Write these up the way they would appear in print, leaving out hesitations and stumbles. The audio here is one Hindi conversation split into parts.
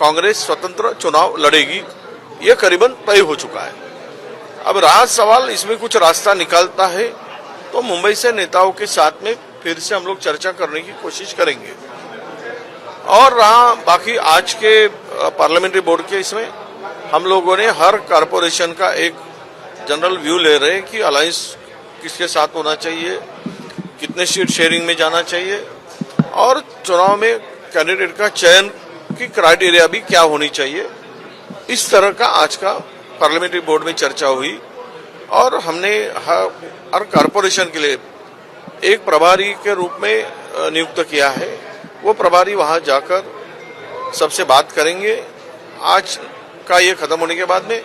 कांग्रेस स्वतंत्र चुनाव लड़ेगी, ये करीबन तय हो चुका है। अब रहा सवाल इसमें कुछ रास्ता निकालता है तो मुंबई से नेताओं के साथ में फिर से हम लोग चर्चा करने की कोशिश करेंगे। और रहा बाकी आज के पार्लियामेंट्री बोर्ड के इसमें हम लोगों ने हर कारपोरेशन का एक जनरल व्यू ले रहे हैं कि अलायंस किसके साथ होना चाहिए, कितने सीट शेयरिंग में जाना चाहिए और चुनाव में कैंडिडेट का चयन की क्राइटेरिया भी क्या होनी चाहिए। इस तरह का आज का पार्लियामेंट्री बोर्ड में चर्चा हुई और हमने हर कारपोरेशन के लिए एक प्रभारी के रूप में नियुक्त किया है। वो प्रभारी वहां जाकर सबसे बात करेंगे आज का ये खत्म होने के बाद में,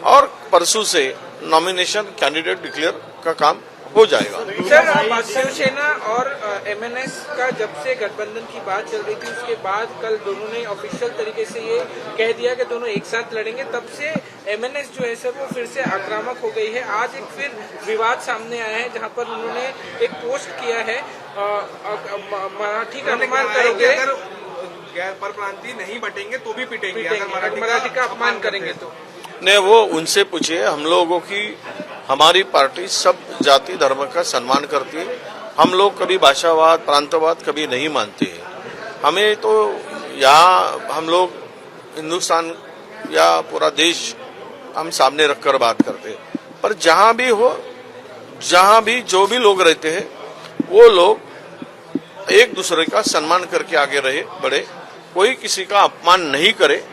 और परसों से नॉमिनेशन कैंडिडेट डिक्लेयर का काम हो जाएगा। सर, शिवसेना और एमएनएस का जब से गठबंधन की बात चल रही थी उसके बाद कल दोनों ने ऑफिशियल तरीके से ये कह दिया कि दोनों एक साथ लड़ेंगे। तब से एमएनएस जो है सर वो फिर से आक्रामक हो गई है। आज एक फिर विवाद सामने आया है जहां पर उन्होंने एक पोस्ट किया है, मराठी का अपमान करोगे, अगर परप्रांतीय नहीं बटेंगे तो भी पिटेंगे, अगर मराठी का अपमान करेंगे तो। नहीं, वो उनसे पूछिए। हम लोगों की हमारी पार्टी सब जाति धर्म का सम्मान करती है। हम लोग कभी भाषावाद प्रांतवाद कभी नहीं मानते हैं। हमें तो यहाँ हम लोग हिंदुस्तान या पूरा देश हम सामने रखकर बात करते हैं। पर जहाँ भी हो, जहाँ भी जो भी लोग रहते हैं वो लोग एक दूसरे का सम्मान करके आगे रहे बढ़े, कोई किसी का अपमान नहीं करे।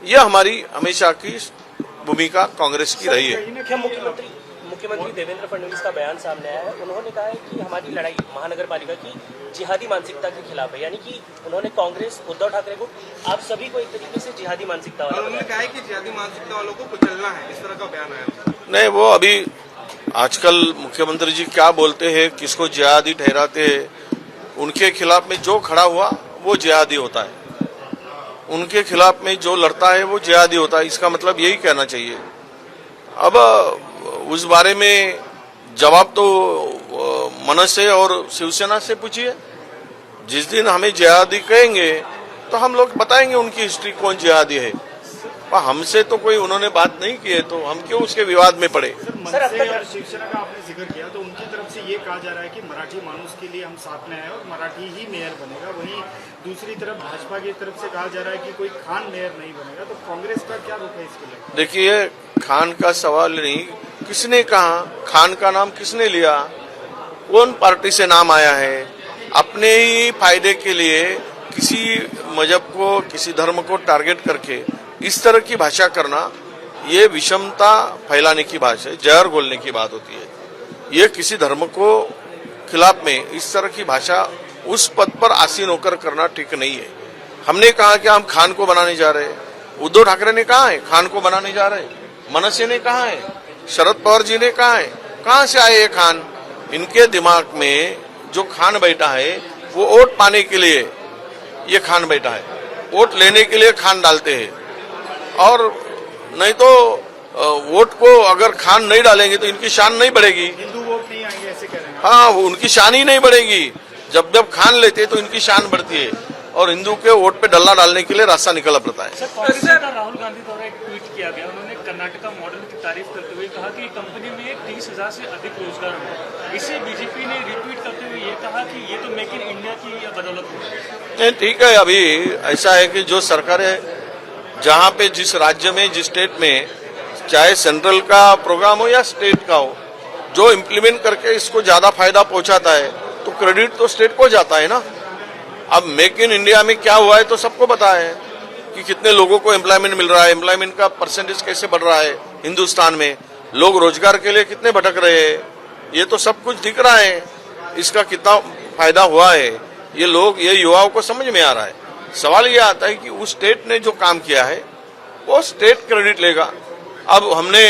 यह हमारी हमेशा की भूमिका कांग्रेस की रही है। मुख्यमंत्री देवेंद्र फडणवीस का बयान सामने आया है। उन्होंने कहा है कि हमारी लड़ाई महानगर पालिका की जिहादी मानसिकता के खिलाफ है, यानी कि उन्होंने कांग्रेस उद्धव ठाकरे को, आप सभी को एक तरीके से जिहादी मानसिकता वाला, उन्होंने कहा है कि जिहादी मानसिकता वालों को कुचलना है, इस तरह का बयान आया। नहीं, वो अभी आजकल मुख्यमंत्री जी क्या बोलते हैं, किसको जिहादी ठहराते हैं, उनके खिलाफ में जो खड़ा हुआ वो जिहादी होता है, उनके खिलाफ में जो लड़ता है वो जिहादी होता है। इसका मतलब यही कहना चाहिए। अब उस बारे में जवाब तो मनस से और शिवसेना से पूछिए। जिस दिन हमें जिहादी कहेंगे तो हम लोग बताएंगे उनकी हिस्ट्री कौन जिहादी है। पर हमसे तो कोई उन्होंने बात नहीं की है तो हम क्यों उसके विवाद में पड़े। सर, अगर शिवसेना का आपने जिक्र किया तो उनकी तरफ से ये कहा जा रहा है कि मराठी मानुस के लिए हम साथ में हैं और मराठी ही मेयर बनेगा। वहीं दूसरी तरफ भाजपा की तरफ से कहा जा रहा है कि कोई खान मेयर नहीं बनेगा। तो कांग्रेस का क्या रुख है इसके लिए? देखिए, खान का सवाल नहीं, किसने कहा, खान का नाम किसने लिया, कौन पार्टी से नाम आया है। अपने ही फायदे के लिए किसी मजहब को, किसी धर्म को टारगेट करके इस तरह की भाषा करना, ये विषमता फैलाने की भाषा है, जहर घोलने की बात होती है। ये किसी धर्म को खिलाफ में इस तरह की भाषा उस पद पर आसीन होकर करना ठीक नहीं है। हमने कहा कि हम खान को बनाने जा रहे हैं, उद्धव ठाकरे ने कहा है खान को बनाने जा रहे हैं, मनसे ने कहा है, शरद पवार जी ने कहा है। कहां से आए ये खान? इनके दिमाग में जो खान बैठा है वो वोट पाने के लिए ये खान बैठा है, वोट लेने के लिए खान डालते हैं। और नहीं तो वोट को अगर खान नहीं डालेंगे तो इनकी शान नहीं बढ़ेगी। हिंदू वोट नहीं आएंगे ऐसे कह रहे हैं। हाँ, उनकी शान ही नहीं बढ़ेगी। जब जब खान लेते हैं तो इनकी शान बढ़ती है और हिंदू के वोट पे डल्ला डालने के लिए रास्ता निकल पड़ता है। सर, कांग्रेस नेता राहुल गांधी द्वारा एक ट्वीट किया गया। उन्होंने कर्नाटका मॉडल की तारीफ करते हुए कहा कि कंपनी में 30,000 से अधिक रोजगार होंगे। इसे बीजेपी ने रिट्वीट करते हुए ये कहा कि ये तो मेक इन इंडिया की बदौलत है। नहीं, ठीक है। अभी ऐसा है कि जो सरकारें जहाँ पे जिस राज्य में जिस स्टेट में, चाहे सेंट्रल का प्रोग्राम हो या स्टेट का हो, जो इम्प्लीमेंट करके इसको ज्यादा फायदा पहुंचाता है तो क्रेडिट तो स्टेट को जाता है ना। अब मेक इन इंडिया में क्या हुआ है तो सबको पता है कि कितने लोगों को एम्प्लॉयमेंट मिल रहा है, एम्प्लॉयमेंट का परसेंटेज कैसे बढ़ रहा है हिंदुस्तान में, लोग रोजगार के लिए कितने भटक रहे हैं, ये तो सब कुछ दिख रहा है। इसका कितना फायदा हुआ है ये लोग, ये युवाओं को समझ में आ रहा है। सवाल ये आता है कि उस स्टेट ने जो काम किया है वो स्टेट क्रेडिट लेगा। अब हमने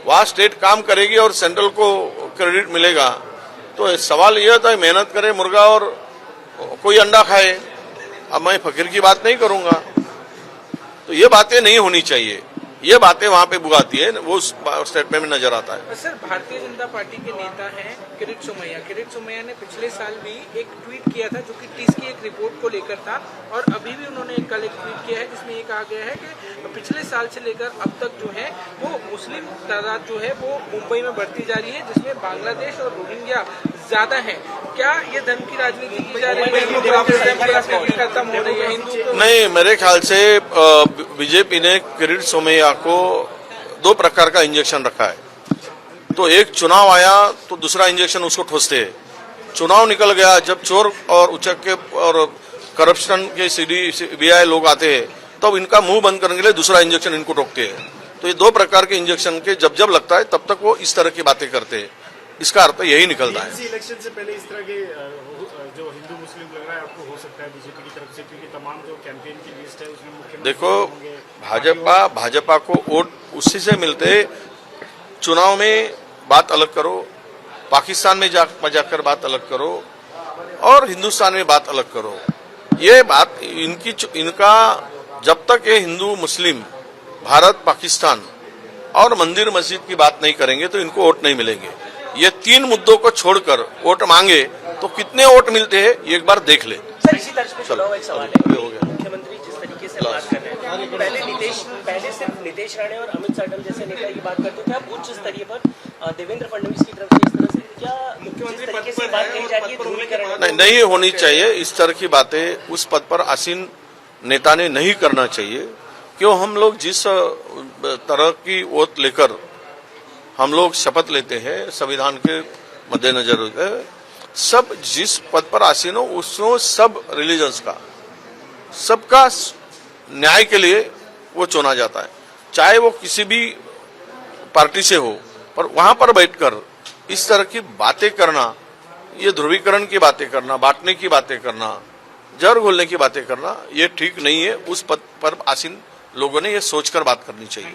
वहाँ स्टेट काम करेगी और सेंट्रल को क्रेडिट मिलेगा, तो सवाल ये होता है मेहनत करे मुर्गा और कोई अंडा खाए। अब मैं फकीर की बात नहीं करूंगा, तो ये बातें नहीं होनी चाहिए। ये बातें वहां पे बुगाती है, वो उस स्टेटमेंट में नजर आता है। सर, भारतीय जनता पार्टी के नेता हैं किरीट सोमैया ने पिछले साल भी एक ट्वीट किया था जो कि टीस की एक रिपोर्ट को लेकर था, और अभी भी उन्होंने कल एक ट्वीट किया है जिसमें ये कहा गया है कि पिछले साल से लेकर अब तक जो है वो मुस्लिम तादाद जो है वो मुंबई में बढ़ती जा रही है, जिसमें बांग्लादेश और रोहिंग्या ज्यादा है। क्या ये धर्म की राजनीति की जा रही है, खत्म हो रही है हिंदू? नहीं, मेरे ख्याल से बीजेपी ने किरीट सोमैया को दो प्रकार का इंजेक्शन रखा है। तो एक चुनाव आया तो दूसरा इंजेक्शन उसको ठोसते हैं। चुनाव निकल गया, जब चोर और उचक के और करप्शन के CBI लोग आते हैं तब इनका मुंह बंद करने के लिए दूसरा इंजेक्शन इनको रोकते हैं। तो ये दो प्रकार के इंजेक्शन के जब जब लगता है तब तक वो इस तरह की बातें करते हैं। इसका अर्थ यही निकलता है। इलेक्शन से पहले इस तरह के जो हिंदू मुस्लिम लग रहा है आपको हो सकता है बीजेपी की तरफ से, क्योंकि तमाम जो कैंपेन की लिस्ट है उसमें मुख्यमंत्री देखो, भाजपा को वोट उसी से मिलते। चुनाव में बात अलग करो, पाकिस्तान में जाकर बात अलग करो, और हिंदुस्तान में बात अलग करो। ये बात इनका जब तक ये हिंदू मुस्लिम, भारत पाकिस्तान और मंदिर मस्जिद की बात नहीं करेंगे तो इनको वोट नहीं मिलेंगे। ये तीन मुद्दों को छोड़कर वोट मांगे तो कितने वोट मिलते हैं ये एक बार देख ले। सर, इसी तर्ज पे चुनाव एक सवाल है। मुख्यमंत्री जिस तरीके से बात कर रहे हैं, पहले सिर्फ नीतीश राणे और अमित शाह जैसे नेता की बात करते थे, अब उच्च स्तरीय पर देवेंद्र फडणवीस की तरफ से इस तरह से क्या मुख्यमंत्री तरीके से बात कही जा रही है, ध्रुवीकरण नहीं होनी चाहिए। इस तरह की बातें उस पद पर आसीन नेता ने नहीं करना चाहिए। क्यों हम लोग जिस तरह की वोट लेकर हम लोग शपथ लेते हैं संविधान के मद्देनजर, सब जिस पद पर आसीन हो उसको सब रिलीजन्स का, सबका न्याय के लिए वो चुना जाता है, चाहे वो किसी भी पार्टी से हो। पर वहां पर बैठकर इस तरह की बातें करना, ये ध्रुवीकरण की बातें करना, बांटने की बातें करना, जहर घोलने की बातें करना, ये ठीक नहीं है। उस पद पर आसीन लोगों ने ये सोचकर बात करनी चाहिए।